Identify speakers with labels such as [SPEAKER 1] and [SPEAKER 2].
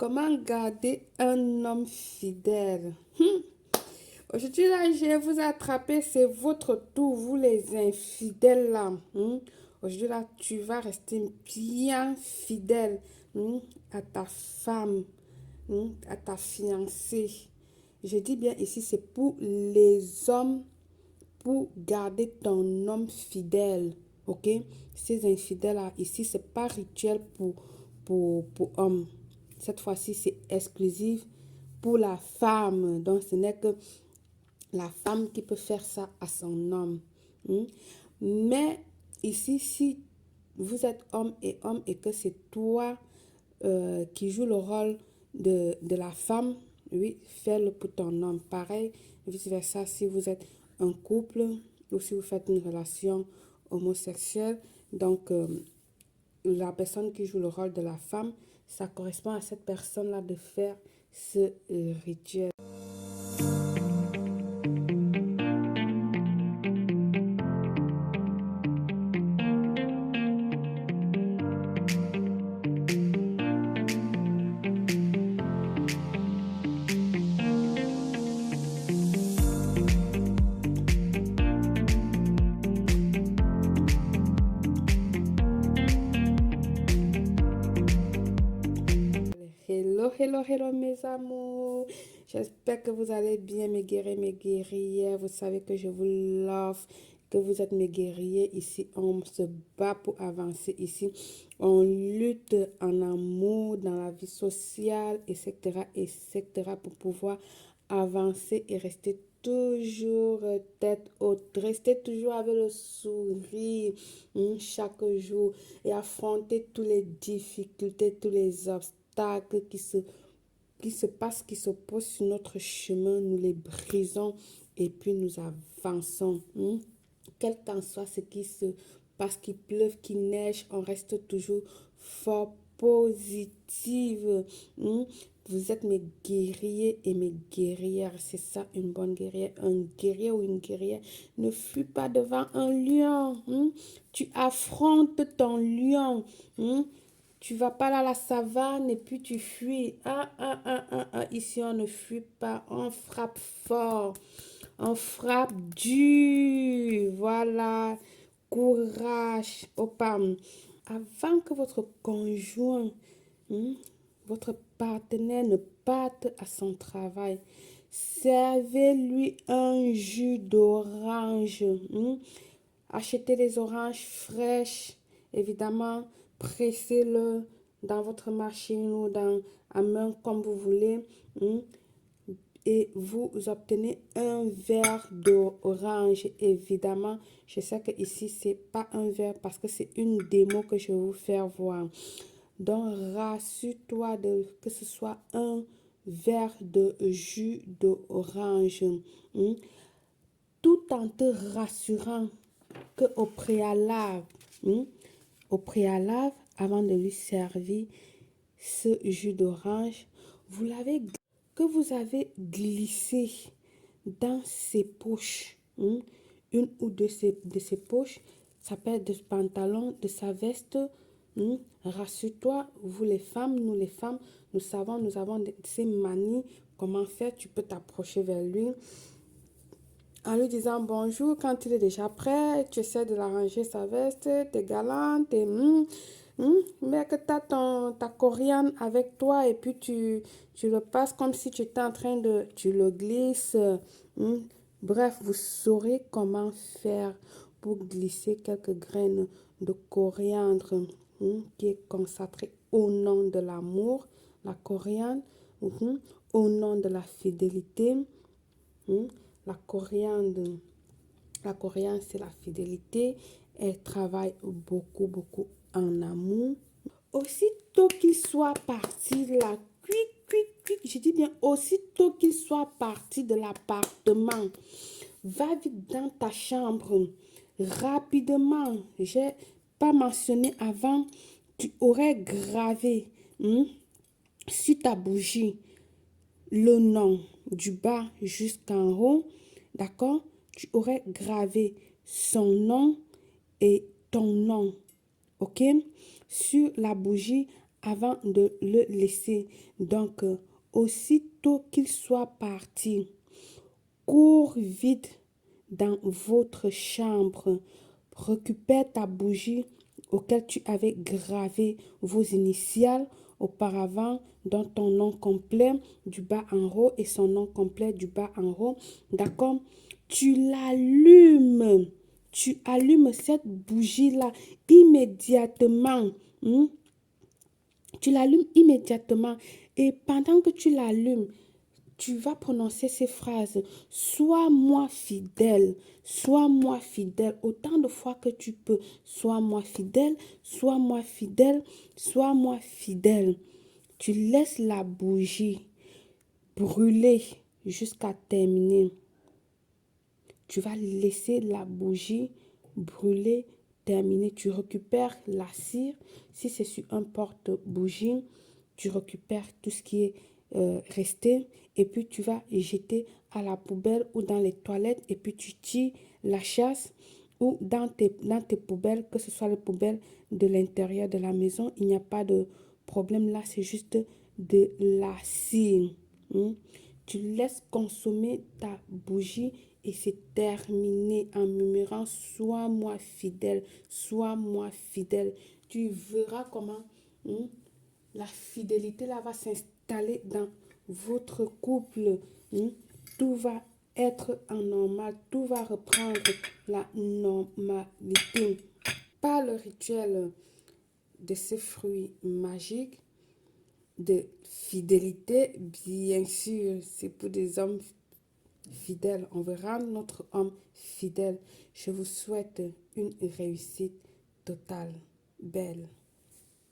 [SPEAKER 1] Comment garder un homme fidèle? Aujourd'hui, là, je vais vous attraper. C'est votre tour, vous les infidèles, là. Aujourd'hui, là, tu vas rester bien fidèle à ta femme, à ta fiancée. Je dis bien ici, c'est pour les hommes, pour garder ton homme fidèle. OK? Ces infidèles-là, ici, c'est pas rituel pour hommes. Cette fois-ci, c'est exclusif pour la femme. Donc, ce n'est que la femme qui peut faire ça à son homme. Mais ici, si vous êtes homme et que c'est toi qui joue le rôle de la femme, oui, fais-le pour ton homme. Pareil, vice-versa, si vous êtes un couple ou si vous faites une relation homosexuelle, donc la personne qui joue le rôle de la femme, ça correspond à cette personne-là de faire ce rituel. Hello, hello, hello mes amours. J'espère que vous allez bien mes guerriers, mes guerrières. Vous savez que je vous love, que vous êtes mes guerriers. Ici, on se bat pour avancer. Ici, on lutte en amour, dans la vie sociale, etc., etc., pour pouvoir avancer et rester toujours tête haute, rester toujours avec le sourire chaque jour et affronter toutes les difficultés, tous les obstacles qui se passent, qui s'opposent sur notre chemin. Nous les brisons et puis nous avançons. Quel qu'en soit ce qui se passe, qu'il pleuve, qu'il neige, on reste toujours fort, positive. Vous êtes mes guerriers et mes guerrières. C'est ça, une bonne guerrière. Un guerrier ou une guerrière ne fuit pas devant un lion. Tu affrontes ton lion. Tu vas pas à la savane et puis tu fuis. Ici, on ne fuit pas. On frappe fort. On frappe dur. Voilà. Courage. Opa. Avant que votre conjoint, votre partenaire ne parte à son travail, servez-lui un jus d'orange. Achetez des oranges fraîches. Évidemment, pressez-le dans votre machine ou dans à main comme vous voulez. Et vous obtenez un verre d'orange. Évidemment, je sais que ici c'est pas un verre parce que c'est une démo que je vais vous faire voir. Donc, rassure-toi que ce soit un verre de jus d'orange. Tout en te rassurant que au préalable, avant de lui servir ce jus d'orange, que vous avez glissé dans ses poches, une ou deux de ses poches, ça peut être de ce pantalon, de sa veste. Rassure-toi, vous les femmes, nous les femmes, nous avons ces manies, comment faire, tu peux t'approcher vers lui en lui disant bonjour quand il est déjà prêt, tu essaies de l'arranger sa veste, t'es galante, mais que tu as ta coriandre avec toi et puis tu le passes comme si tu étais en train tu le glisses. Bref, vous saurez comment faire pour glisser quelques graines de coriandre qui est consacré au nom de l'amour, la coriandre, au nom de la fidélité. La coriandre, c'est la fidélité. Elle travaille beaucoup, beaucoup en amour. Aussitôt qu'il soit parti de la je dis bien aussitôt qu'il soit parti de l'appartement, va vite dans ta chambre. Rapidement, j'ai pas mentionné avant, tu aurais gravé sur ta bougie le nom du bas jusqu'en haut, d'accord? Tu aurais gravé son nom et ton nom, ok? Sur la bougie avant de le laisser. Donc, aussitôt qu'il soit parti, cours vite dans votre chambre, récupère ta bougie auquel tu avais gravé vos initiales auparavant, dans ton nom complet du bas en haut et son nom complet du bas en haut. D'accord? Tu l'allumes. Tu allumes cette bougie-là immédiatement. Hmm? Tu l'allumes immédiatement. Et pendant que tu l'allumes, tu vas prononcer ces phrases. Sois-moi fidèle, sois-moi fidèle, autant de fois que tu peux. Sois-moi fidèle, sois-moi fidèle, sois-moi fidèle. Tu laisses la bougie brûler jusqu'à terminer. Tu vas laisser la bougie brûler, terminer. Tu récupères la cire. Si c'est sur un porte-bougie, tu récupères tout ce qui est resté et puis tu vas jeter à la poubelle ou dans les toilettes et puis tu tires la chasse ou dans tes poubelles, que ce soit les poubelles de l'intérieur de la maison. Il n'y a pas de problème là, c'est juste de la cire. Tu laisses consommer ta bougie et c'est terminé en murmurant sois-moi fidèle, sois-moi fidèle. Tu verras comment la fidélité là va s'installer dans votre couple. Tout va être en normal, tout va reprendre la normalité. Par le rituel de ces fruits magiques, de fidélité, bien sûr, c'est pour des hommes fidèles. On verra notre homme fidèle. Je vous souhaite une réussite totale, belle.